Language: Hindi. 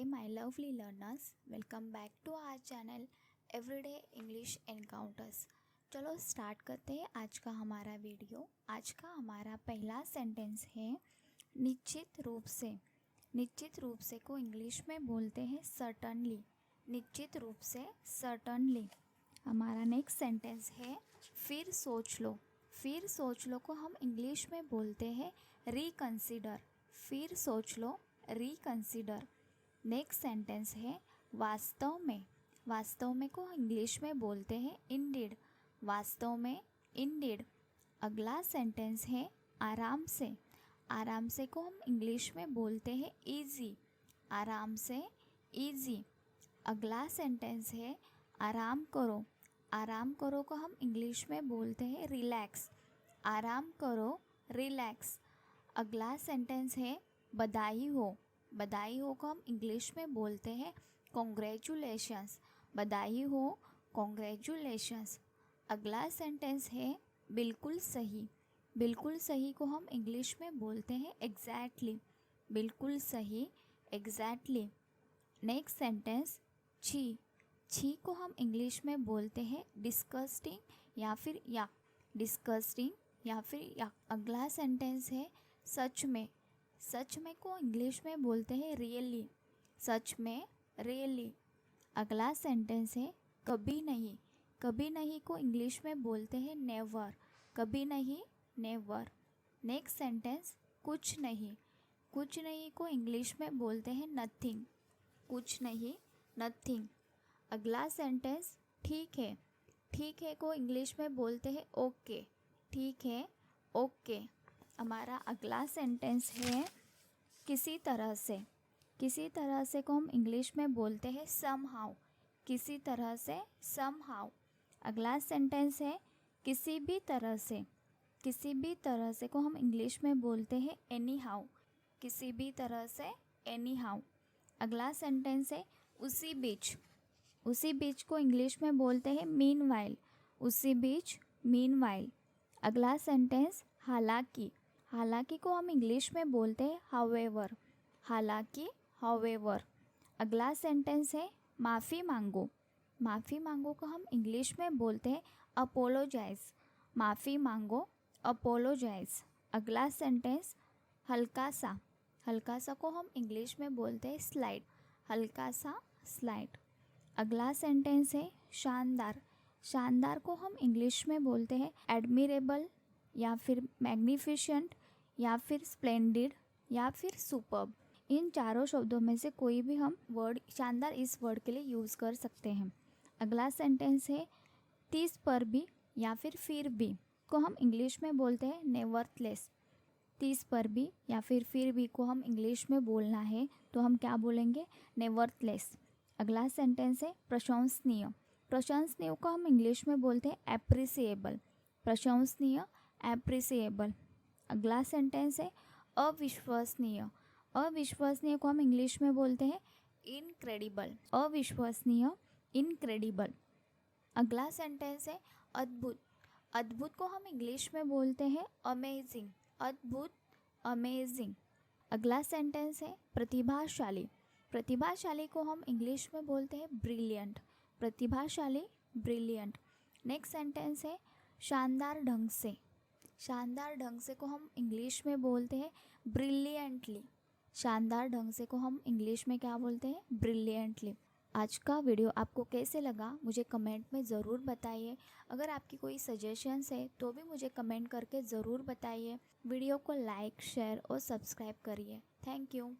Hey my lovely learners, welcome back to our channel Everyday English Encounters। चलो स्टार्ट करते हैं आज का हमारा वीडियो। आज का हमारा पहला सेंटेंस है निश्चित रूप से। निश्चित रूप से को इंग्लिश में बोलते हैं सर्टनली। निश्चित रूप से सर्टनली। हमारा नेक्स्ट सेंटेंस है फिर सोच लो। फिर सोच लो को हम इंग्लिश में बोलते हैं रिकंसिडर। फिर सोच लो रिकंसिडर। नेक्स्ट सेंटेंस है वास्तव में। वास्तव में को इंग्लिश में बोलते हैं इंडीड। वास्तव में इंडीड। अगला सेंटेंस है आराम से। आराम से को हम इंग्लिश में बोलते हैं इजी। आराम से इजी। अगला सेंटेंस है आराम करो। आराम करो को हम इंग्लिश में बोलते हैं रिलैक्स। आराम करो रिलैक्स। अगला सेंटेंस है बधाई हो। बधाई हो को हम इंग्लिश में बोलते हैं कॉन्ग्रेचुलेशंस। बधाई हो कॉन्ग्रेचुलेशंस। अगला सेंटेंस है बिल्कुल सही। बिल्कुल सही को हम इंग्लिश में बोलते हैं एग्जैक्टली। बिल्कुल सही एग्जैक्टली। नेक्स्ट सेंटेंस छी। छी को हम इंग्लिश में बोलते हैं डिस्गस्टिंग या फिर या। डिस्गस्टिंग या फिर या। अगला सेंटेंस है सच में। सच में को इंग्लिश में बोलते हैं रियली। सच में रियली। अगला सेंटेंस है कभी नहीं। कभी नहीं को इंग्लिश में बोलते हैं नेवर। कभी नहीं नेवर। नेक्स्ट सेंटेंस कुछ नहीं। कुछ नहीं को इंग्लिश में बोलते हैं नथिंग। कुछ नहीं नथिंग। अगला सेंटेंस ठीक है। ठीक है को इंग्लिश में बोलते हैं ओके। ठीक है ओके। हमारा अगला सेंटेंस है किसी तरह से। किसी तरह से को हम इंग्लिश में बोलते हैं समहाउ। किसी तरह से समहाउ। अगला सेंटेंस है किसी भी तरह से। किसी भी तरह से को हम इंग्लिश में बोलते हैं एनी हाउ। किसी भी तरह से एनी हाउ। अगला सेंटेंस है उसी बीच। उसी बीच को इंग्लिश में बोलते हैं मीनवाइल। उसी बीच मीनवाइल। अगला सेंटेंस हालांकि। हालांकि को हम इंग्लिश में बोलते हैं हाउएवर। हालांकि हाउएवर। अगला सेंटेंस है माफ़ी मांगो। माफ़ी मांगो को हम इंग्लिश में बोलते हैं अपोलोजाइज। माफ़ी मांगो अपोलोजाइज। अगला सेंटेंस हल्का सा। हल्का सा को हम इंग्लिश में बोलते हैं स्लाइड। हल्का सा स्लाइड। अगला सेंटेंस है शानदार। शानदार को हम इंग्लिश में बोलते हैं एडमिरेबल या फिर मैग्निफिशेंट या फिर स्प्लेंडिड या फिर सुपर्ब। इन चारों शब्दों में से कोई भी हम वर्ड शानदार इस वर्ड के लिए यूज़ कर सकते हैं। अगला सेंटेंस है 30 पर भी या फिर भी को हम इंग्लिश में बोलते हैं नेवरथलेस। 30 पर भी या फिर भी को हम इंग्लिश में बोलना है तो हम क्या बोलेंगे नेवरथलेस। अगला सेंटेंस है प्रशंसनीय। प्रशंसनीय को हम इंग्लिश में बोलते हैं एप्रिसिएबल। प्रशंसनीय एप्रिसिएबल। अगला सेंटेंस है अविश्वसनीय। अविश्वसनीय को हम इंग्लिश में बोलते हैं इनक्रेडिबल। अविश्वसनीय इनक्रेडिबल। अगला सेंटेंस है अद्भुत। अद्भुत को हम इंग्लिश में बोलते हैं अमेजिंग। अद्भुत अमेजिंग। अगला सेंटेंस है प्रतिभाशाली। प्रतिभाशाली को हम इंग्लिश में बोलते हैं ब्रिलियंट। प्रतिभाशाली ब्रिलियंट। नेक्स्ट सेंटेंस है शानदार ढंग से। शानदार ढंग से को हम इंग्लिश में बोलते हैं ब्रिलियंटली। शानदार ढंग से को हम इंग्लिश में क्या बोलते हैं ब्रिलियंटली। आज का वीडियो आपको कैसे लगा मुझे कमेंट में ज़रूर बताइए। अगर आपकी कोई सजेशंस है तो भी मुझे कमेंट करके ज़रूर बताइए। वीडियो को लाइक शेयर और सब्सक्राइब करिए। Thank you.